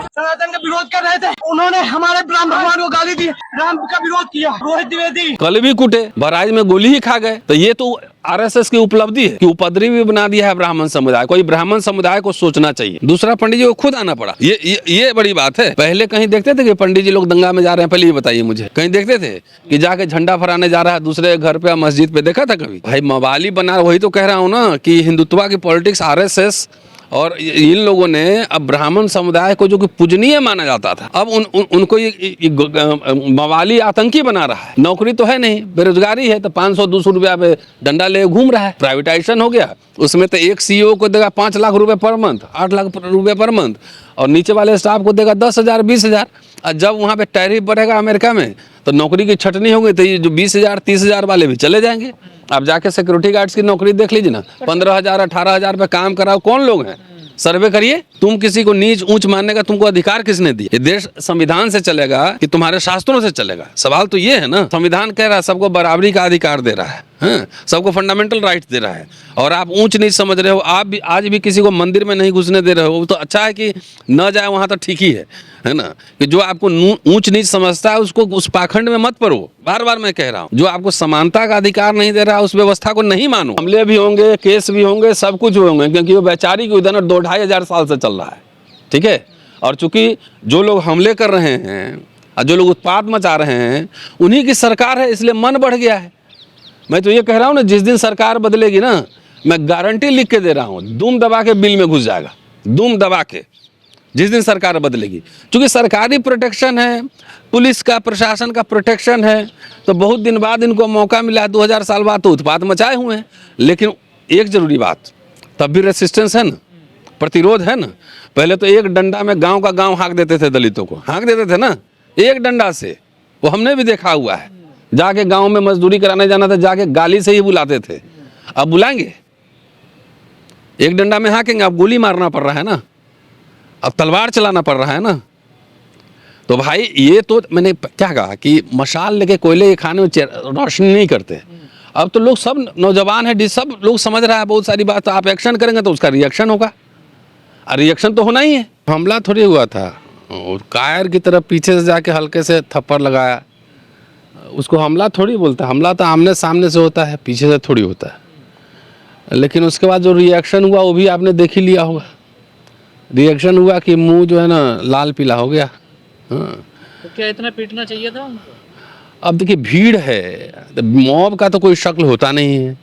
सनातन का विरोध कर रहे थे, उन्होंने हमारे ब्राह्मण भगवान को गाली दी, राम का विरोध किया। रोहित द्विवेदी कल भी कूटे, बहराइच में गोली ही खा गए। तो ये तो आरएसएस की उपलब्धि है कि उपद्रवी भी बना दिया है ब्राह्मण समुदाय को। ब्राह्मण समुदाय को सोचना चाहिए। दूसरा, पंडित जी को खुद आना पड़ा, ये बड़ी बात है। पहले कहीं देखते थे कि पंडित जी लोग दंगा में जा रहे हैं? पहले ये बताइए मुझे, कहीं देखते थे कि जाके झंडा फहराने जा रहा है दूसरे घर पे या मस्जिद पे? देखा था कभी? भाई मवाली बना, वही तो कह रहा हूँ ना कि हिंदुत्व की पॉलिटिक्स आरएसएस और इन लोगों ने अब ब्राह्मण समुदाय को जो कि पूजनीय माना जाता था, अब उनको ये मवाली आतंकी बना रहा है। नौकरी तो है नहीं, बेरोजगारी है, तो 500-200 रुपया पे डंडा ले घूम रहा है। प्राइवेटाइजेशन हो गया, उसमें तो एक सीईओ को देगा 5 लाख रुपए पर मंथ, 8 लाख रुपए पर मंथ, और नीचे वाले स्टाफ को देगा 10,000, 20,000। और जब वहाँ पे टैरिफ बढ़ेगा अमेरिका में, तो नौकरी की छटनी होगी, तो ये जो 20,000, 30,000 वाले भी चले जाएंगे। आप जाके सिक्योरिटी गार्ड्स की नौकरी देख लीजिए ना, 15,000, 18,000 पे काम कराओ। कौन लोग हैं? सर्वे करिए। तुम किसी को नीच ऊंच मानने का तुमको अधिकार किसने दिया? ये देश संविधान से चलेगा कि तुम्हारे शास्त्रों से चलेगा? सवाल तो ये है ना। संविधान कह रहा है सबको बराबरी का अधिकार दे रहा है, सबको फंडामेंटल राइट दे रहा है, और आप ऊंच नीच समझ रहे हो। आप भी आज भी किसी को मंदिर में नहीं घुसने दे रहे हो, तो अच्छा है कि न जाए वहां, तो ठीक ही है ना। कि जो आपको ऊंच नीच समझता है उसको उस पाखंड में मत पड़ो। बार बार मैं कह रहा हूँ, जो आपको समानता का अधिकार नहीं दे रहा उस व्यवस्था को नहीं मानो। हमले भी होंगे, केस भी होंगे, सब कुछ होंगे, क्योंकि वो वैचारिक उद्यान 2-2.5 साल से चल रहा है, ठीक है। और चूंकि जो लोग हमले कर रहे हैं और जो लोग उत्पात मचा रहे हैं उन्हीं की सरकार है, इसलिए मन बढ़ गया है। मैं तो ये कह रहा हूँ ना, जिस दिन सरकार बदलेगी ना, मैं गारंटी लिख के दे रहा हूँ, दुम दबा के बिल में घुस जाएगा, दुम दबा के। जिस दिन सरकार बदलेगी, क्योंकि सरकारी प्रोटेक्शन है, पुलिस का, प्रशासन का प्रोटेक्शन है, तो बहुत दिन बाद इनको मौका मिला। 2000 साल बाद तो उत्पात मचाए हुए हैं। लेकिन एक जरूरी बात, तब भी रेसिस्टेंस है ना, प्रतिरोध है ना। पहले तो एक डंडा में गांव का गांव हाँक देते थे, दलितों को हाँक देते थे ना, एक डंडा से। वो हमने भी देखा हुआ है। जाके गांव में मजदूरी कराने जाना था, जाके गाली से ही बुलाते थे। अब बुलाएंगे? एक डंडा में हाँकेंगे? अब गोली मारना पड़ रहा है ना, अब तलवार चलाना पड़ रहा है ना। तो भाई ये तो मैंने क्या कहा कि मशाल लेके कोयले खाने में रोशनी नहीं करते। अब तो लोग सब नौजवान है, सब लोग समझ रहा है बहुत सारी बात। आप एक्शन करेंगे तो उसका रिएक्शन होगा, और रिएक्शन तो होना ही है। हमला थोड़ी हुआ था, और कायर की तरफ पीछे से जाके हल्के से थप्पड़ लगाया, उसको हमला थोड़ी बोलता है। हमला तो आमने सामने से होता है, पीछे से थोड़ी होता है। लेकिन उसके बाद जो रिएक्शन हुआ वो भी आपने देख ही लिया होगा। रिएक्शन हुआ कि मुंह जो है ना लाल पीला हो गया। हाँ, तो क्या इतना पीटना चाहिए था उनको? अब देखिए भीड़ है, तो मॉब का तो कोई शक्ल होता नहीं है।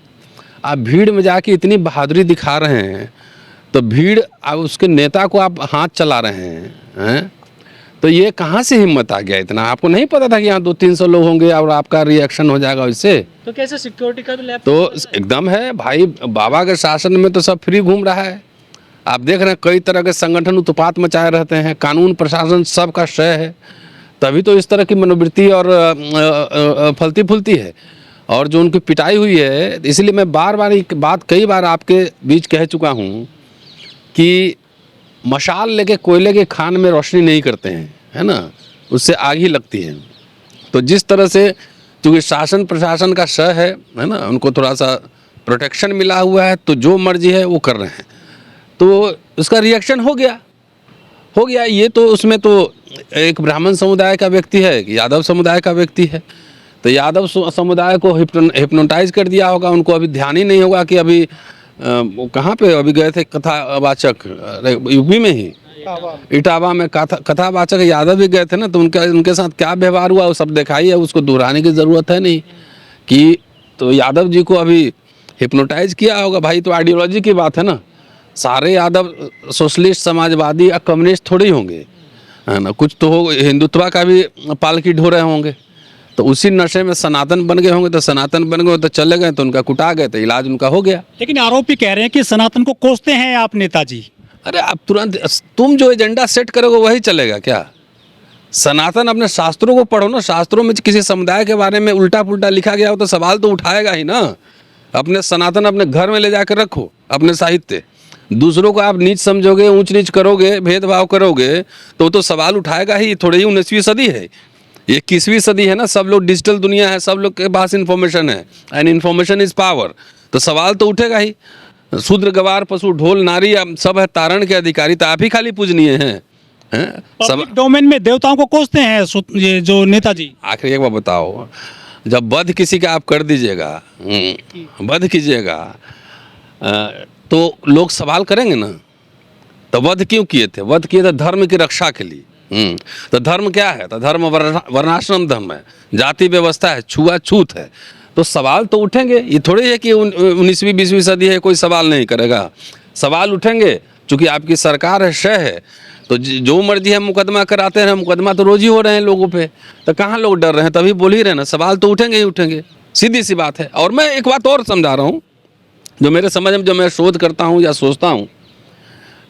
आप भीड़ में जाके इतनी बहादुरी दिखा रहे हैं, तो भीड़, अब उसके नेता को आप हाथ चला रहे हैं, तो ये कहाँ से हिम्मत आ गया इतना? आपको नहीं पता था कि यहाँ 200-300 लोग होंगे और आपका रिएक्शन हो जाएगा इससे? तो कैसे सिक्योरिटी का लैब तो एकदम है भाई। बाबा के शासन में तो सब फ्री घूम रहा है। आप देख रहे हैं कई तरह के संगठन उत्पात मचाए रहते हैं, कानून प्रशासन सबका श्रेय है, तभी तो इस तरह की मनोवृत्ति और फलती फूलती है। और जो उनकी पिटाई हुई है, इसलिए मैं बार बार एक बात कई बार आपके बीच कह चुका हूँ कि मशाल लेके कोयले के खान में रोशनी नहीं करते हैं, है ना, उससे आग ही लगती है। तो जिस तरह से चूँकि शासन प्रशासन का श्रेय है ना, उनको थोड़ा सा प्रोटेक्शन मिला हुआ है, तो जो मर्जी है वो कर रहे हैं, तो उसका रिएक्शन हो गया। ये तो उसमें तो एक ब्राह्मण समुदाय का व्यक्ति है, यादव समुदाय का व्यक्ति है, तो यादव समुदाय को हिप्नोटाइज कर दिया होगा। उनको अभी ध्यान ही नहीं होगा कि अभी वो कहाँ पे अभी गए थे कथावाचक, यूपी में ही इटावा में कथावाचक यादव भी गए थे ना, तो उनके साथ क्या व्यवहार हुआ वो सब दिखाई है, उसको दोहराने की ज़रूरत है नहीं कि। तो यादव जी को अभी हिप्नोटाइज किया होगा भाई। तो आइडियोलॉजी की बात है ना, सारे यादव सोशलिस्ट, समाजवादी या कम्युनिस्ट थोड़ी होंगे, है ना। कुछ तो हो, हिंदुत्व का भी पालकी ढो रहे होंगे, तो उसी नशे में सनातन बन गए होंगे। तो सनातन बन गए तो चले गए, तो उनका कुटा गए, तो इलाज उनका हो गया। लेकिन आरोपी कह रहे हैं कि सनातन को कोसते हैं आप नेताजी। अरे आप तुरंत, तुम जो एजेंडा सेट करोगे वही चलेगा क्या? सनातन अपने शास्त्रों को पढ़ो ना। शास्त्रों में किसी समुदाय के बारे में उल्टा पुल्टा लिखा गया हो तो सवाल तो उठाएगा ही ना। अपने सनातन अपने घर में ले जाकर रखो, अपने साहित्य। दूसरों को आप नीच समझोगे, ऊंच नीच करोगे, भेदभाव करोगे, तो सवाल उठाएगा ही। थोड़ी ही 19वीं सदी है, 21वीं सदी है ना। सब लोग डिजिटल दुनिया है, सब लोग के पास इन्फॉर्मेशन है, एंड इन्फॉर्मेशन इज पावर। तो सवाल तो उठेगा ही। शूद्र गवार पशु ढोल नारी सब है तारण के अधिकारी, तो आप ही खाली पूजनीय हैं, पब्लिक डोमेन में देवताओं को कोसते हैं ये जो नेताजी। आखिर एक बार बताओ, जब वध किसी का आप कर दीजिएगा, वध कीजिएगा, तो लोग सवाल करेंगे ना, तो वध क्यों किए थे? वध किए थे धर्म की रक्षा के लिए। तो धर्म क्या है? तो धर्म वर्णाश्रम धर्म है, जाति व्यवस्था है, छुआछूत है। तो सवाल तो उठेंगे। ये थोड़ी है कि 19वीं 20वीं सदी है कोई सवाल नहीं करेगा, सवाल उठेंगे। चूंकि आपकी सरकार है, शय है, तो जो मर्जी है मुकदमा कराते हैं। मुकदमा तो रोज ही हो रहे हैं लोगों पे, तो कहाँ लोग डर रहे हैं? तभी बोल ही रहे ना, सवाल तो उठेंगे ही उठेंगे, सीधी सी बात है। और मैं एक बात और समझा रहा हूँ, जो मेरे समझ में, जो मैं शोध करता हूँ या सोचता हूँ,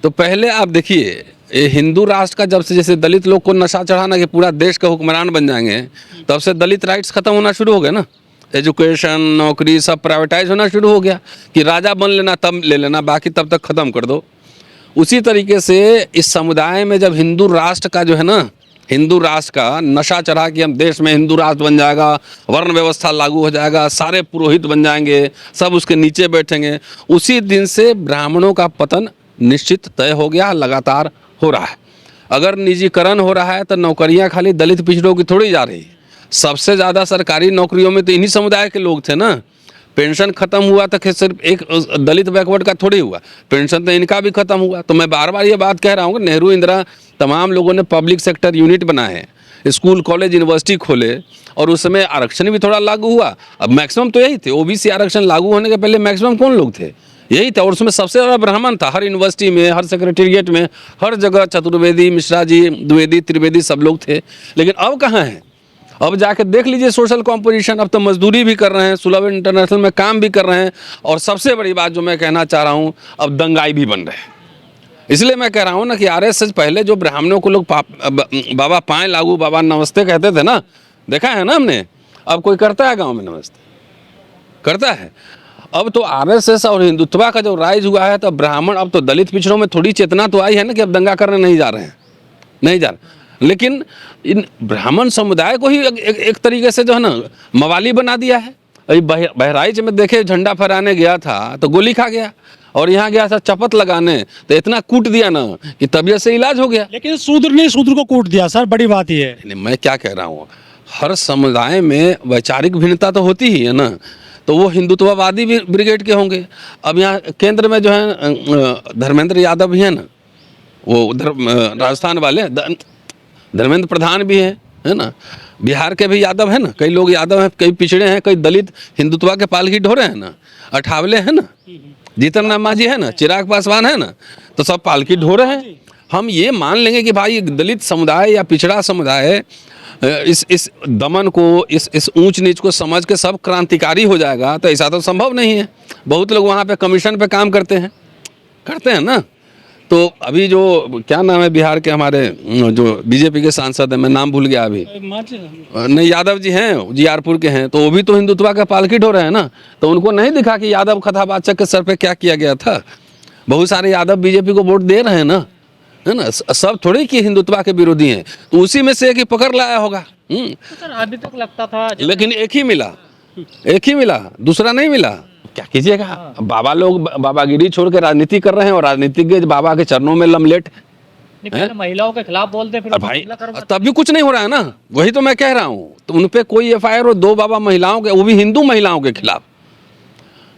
तो पहले आप देखिए, ये हिंदू राष्ट्र का जब से जैसे दलित लोग को नशा चढ़ाना कि पूरा देश का हुक्मरान बन जाएंगे, तब से दलित राइट्स खत्म होना शुरू हो गए ना। एजुकेशन, नौकरी सब प्राइवेटाइज होना शुरू हो गया कि राजा बन लेना तब ले लेना, बाकी तब तक खत्म कर दो। उसी तरीके से इस समुदाय में जब हिंदू राष्ट्र का जो है ना, हिंदू राष्ट्र का नशा चढ़ा कि हम देश में हिंदू राष्ट्र बन जाएगा, वर्ण व्यवस्था लागू हो जाएगा, सारे पुरोहित बन जाएंगे, सब उसके नीचे बैठेंगे, उसी दिन से ब्राह्मणों का पतन निश्चित तय हो गया, लगातार हो रहा है। अगर निजीकरण हो रहा है तो नौकरियां खाली दलित पिछड़ों की थोड़ी जा रही। सबसे ज़्यादा सरकारी नौकरियों में तो इन्हीं समुदाय के लोग थे ना। पेंशन खत्म हुआ तो सिर्फ एक दलित बैकवर्ड का थोड़ी हुआ, पेंशन तो इनका भी खत्म हुआ। तो मैं बार बार ये बात कह रहा हूँ कि नेहरू, इंदिरा, तमाम लोगों ने पब्लिक सेक्टर यूनिट बनाए, स्कूल, कॉलेज, यूनिवर्सिटी खोले, और उस समय आरक्षण भी थोड़ा लागू हुआ। अब मैक्सिमम तो यही थे, ओबीसी आरक्षण लागू होने के पहले मैक्सिमम कौन लोग थे? यही था। और उसमें सबसे ज़्यादा ब्राह्मण था। हर यूनिवर्सिटी में, हर सेक्रेटेरिएट में, हर जगह चतुर्वेदी, मिश्रा जी, द्विवेदी, त्रिवेदी सब लोग थे। लेकिन अब कहाँ हैं? अब जाके देख लीजिए सोशल कॉम्पोजिशन। अब तो मजदूरी भी कर रहे हैं, सुलभ इंटरनेशनल में काम भी कर रहे हैं, और सबसे बड़ी बात जो मैं कहना चाह रहा हूँ, अब दंगाई भी बन रहे हैं। इसलिए मैं कह रहा हूँ ना कि आरएसएस, पहले जो ब्राह्मणों को लोग बाबा पाएँ लागू, बाबा नमस्ते कहते थे ना, देखा है ना हमने। अब कोई करता है गाँव में नमस्ते? करता है? अब तो आरएसएस और हिंदुत्व का जो राइज हुआ है, तो ब्राह्मण, अब तो दलित पिछड़ों में थोड़ी चेतना तो आई है ना कि अब दंगा करने नहीं जा रहे हैं, नहीं जा रहे। लेकिन इन ब्राह्मण समुदाय को ही एक तरीके से जो है ना मवाली बना दिया है। अभी बहराइच में देखे, झंडा फहराने गया था तो गोली खा गया, और यहाँ गया था चपत लगाने तो इतना कूट दिया ना कि तबीयत से इलाज हो गया। लेकिन शूद्र ने शूद्र को कूट दिया सर, बड़ी बात ये है। मैं क्या कह रहा हूँ, हर समुदाय में वैचारिक भिन्नता तो होती ही है ना। तो वो हिंदुत्ववादी भी ब्रिगेड के होंगे। अब यहाँ केंद्र में जो है धर्मेंद्र यादव भी है ना, वो उधर राजस्थान वाले धर्मेंद्र प्रधान भी है ना। बिहार के भी यादव है ना, कई लोग यादव हैं, कई पिछड़े हैं, कई दलित हिंदुत्व के पालकी ढोरे हैं ना। अठावले है ना, जीतन राम मांझी है ना, चिराग पासवान है ना, तो सब पालकी ढोरे हैं। हम ये मान लेंगे कि भाई दलित समुदाय या पिछड़ा समुदाय इस दमन को, इस ऊंच नीच को समझ के सब क्रांतिकारी हो जाएगा, तो ऐसा तो संभव नहीं है। बहुत लोग वहाँ पे कमीशन पे काम करते हैं ना। तो अभी जो क्या नाम है बिहार के हमारे जो बीजेपी के सांसद हैं, मैं नाम भूल गया अभी, नहीं, यादव जी हैं, जियारपुर के हैं, तो वो भी तो हिंदुत्व का पालकी ढोरे हैं ना। तो उनको नहीं दिखा कि यादव कथावाचक के सर पे क्या किया गया था। बहुत सारे यादव बीजेपी को वोट दे रहे हैं ना, है ना। सब थोड़े कि हिंदुत्व के विरोधी हैं, तो उसी में से एक ही पकड़ लाया होगा। तो सर अभी तक लगता था, लेकिन एक ही मिला, दूसरा नहीं मिला। क्या कीजिएगा, बाबा लोग बाबागिरी छोड़ के राजनीति कर रहे हैं, और राजनीतिज्ञ बाबा के चरणों में लमलेट पहले महिलाओं के खिलाफ बोलते, फिर भाई तब भी कुछ नहीं हो रहा है ना। वही तो मैं कह रहा हूँ। तो उन पे कोई एफआईआर हो, 2 बाबा महिलाओं के, वो भी हिंदू महिलाओं के खिलाफ।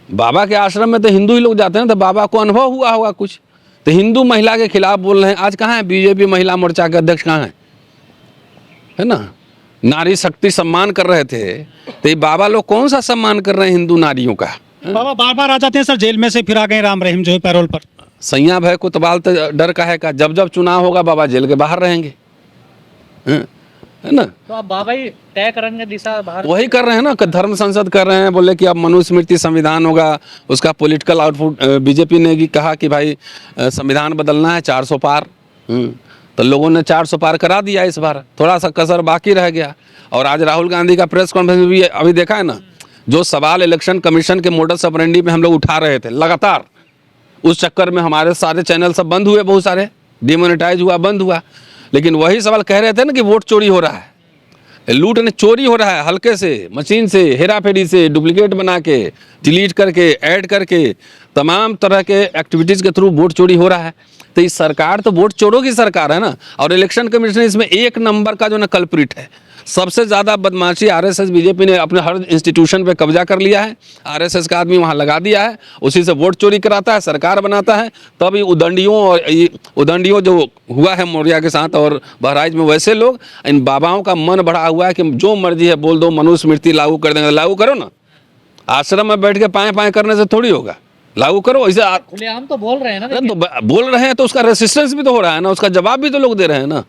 बाबा के आश्रम में तो हिंदू ही लोग जाते हैं, तो बाबा को अनुभव हुआ होगा कुछ, तो हिंदू महिला के खिलाफ बोल रहे हैं। आज कहाँ है बीजेपी महिला मोर्चा के अध्यक्ष, कहाँ है ना। नारी शक्ति सम्मान कर रहे थे, तो ये बाबा लोग कौन सा सम्मान कर रहे हैं हिंदू नारियों का? बाबा बार बार आ जाते हैं सर जेल में से, फिर आ गए राम रहीम जो है पैरोल पर। सैया भय को तबाल तो डर का है का, जब जब चुनाव होगा बाबा जेल के बाहर रहेंगे, है ना। तो अब बाबा ही तय करेंगे दिशा बाहर, वही कर रहे हैं ना, धर्म संसद कर रहे हैं। बोले कि अब मनुस्मृति संविधान होगा, उसका पॉलिटिकल आउटपुट बीजेपी ने भी कहा कि भाई संविधान बदलना है 400 पार। तो लोगों ने 400 पार करा दिया इस बार, थोड़ा सा कसर बाकी रह गया। और आज राहुल गांधी का प्रेस कॉन्फ्रेंस भी अभी देखा है ना, जो सवाल इलेक्शन कमीशन के मोडस ऑपरेंडी में हम लोग उठा रहे थे लगातार, उस चक्कर में हमारे सारे चैनल सब बंद हुए, बहुत सारे डिमोनेटाइज हुआ, बंद हुआ। लेकिन वही सवाल कह रहे थे ना कि वोट चोरी हो रहा है, लूट ने चोरी हो रहा है हल्के से, मशीन से, हेरा फेरी से, डुप्लीकेट बना के, डिलीट करके, ऐड करके, तमाम तरह के एक्टिविटीज़ के थ्रू वोट चोरी हो रहा है। तो इस सरकार तो वोट चोरों की सरकार है ना। और इलेक्शन कमीशन इसमें एक नंबर का जो ना कल्प्रिट है। सबसे ज़्यादा बदमाशी आरएसएस बीजेपी ने अपने हर इंस्टीट्यूशन पे कब्जा कर लिया है। आरएसएस का आदमी वहाँ लगा दिया है, उसी से वोट चोरी कराता है, सरकार बनाता है। तब ये उदंडियों और ये उदंडियों जो हुआ है मौर्या के साथ और बहराइच में, वैसे लोग इन बाबाओं का मन बढ़ा हुआ है कि जो मर्जी है बोल दो, मनुस्मृति लागू कर देंगे। लागू करो ना, आश्रम में बैठ के पाएँ पाएँ करने से थोड़ी होगा, लागू करो। ऐसे खुलेआम तो बोल रहे हैं ना, तो बोल रहे हैं तो उसका रेसिस्टेंस भी तो हो रहा है ना, उसका जवाब भी तो लोग दे रहे हैं ना।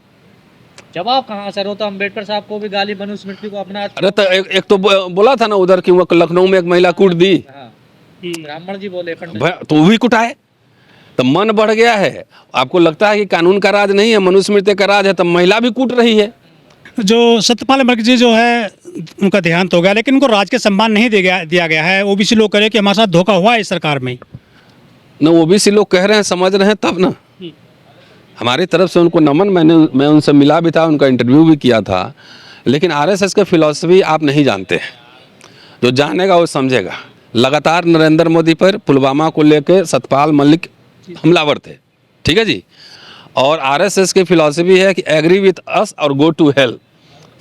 जवाब कहाँ सर? वो तो अम्बेडकर साहब को भी गाली मनुस्मृति को अपना। अरे तो एक तो बोला था ना उधर कि वो लखनऊ में एक महिला कूट दी, हाँ, ब्राह्मण जी बोले पंडित। तो वो भी कुटाए। तो मन बढ़ गया है। आपको लगता है कि कानून का राज नहीं है, मनुस्मृति का राज है, तब महिला भी कूट रही है। जो सत्यपाल मलिक जी जो है उनका देहांत हो गया, लेकिन उनको राज के सम्मान नहीं दिया गया है। ओबीसी लोग कह रहे हैं कि हमारे साथ धोखा हुआ है इस सरकार में। न ओबीसी लोग कह रहे हैं, समझ रहे हैं तब ना। हमारी तरफ से उनको नमन, मैं उनसे मिला भी था, उनका इंटरव्यू भी किया था। लेकिन आरएसएस के फिलॉसफी आप नहीं जानते हैं। जो जानेगा वो समझेगा। लगातार नरेंद्र मोदी पर पुलवामा को लेकर सतपाल मलिक हमलावर थे, ठीक है जी। और आरएसएस की फिलॉसफी है कि एग्री विथ अस और गो टू हेल,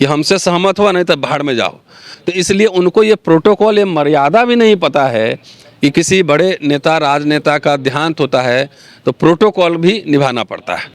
कि हमसे सहमत हुआ नहीं तो भाड़ में जाओ। तो इसलिए उनको ये प्रोटोकॉल, ये मर्यादा भी नहीं पता है कि किसी बड़े नेता, राजनेता का देहांत होता है तो प्रोटोकॉल भी निभाना पड़ता है।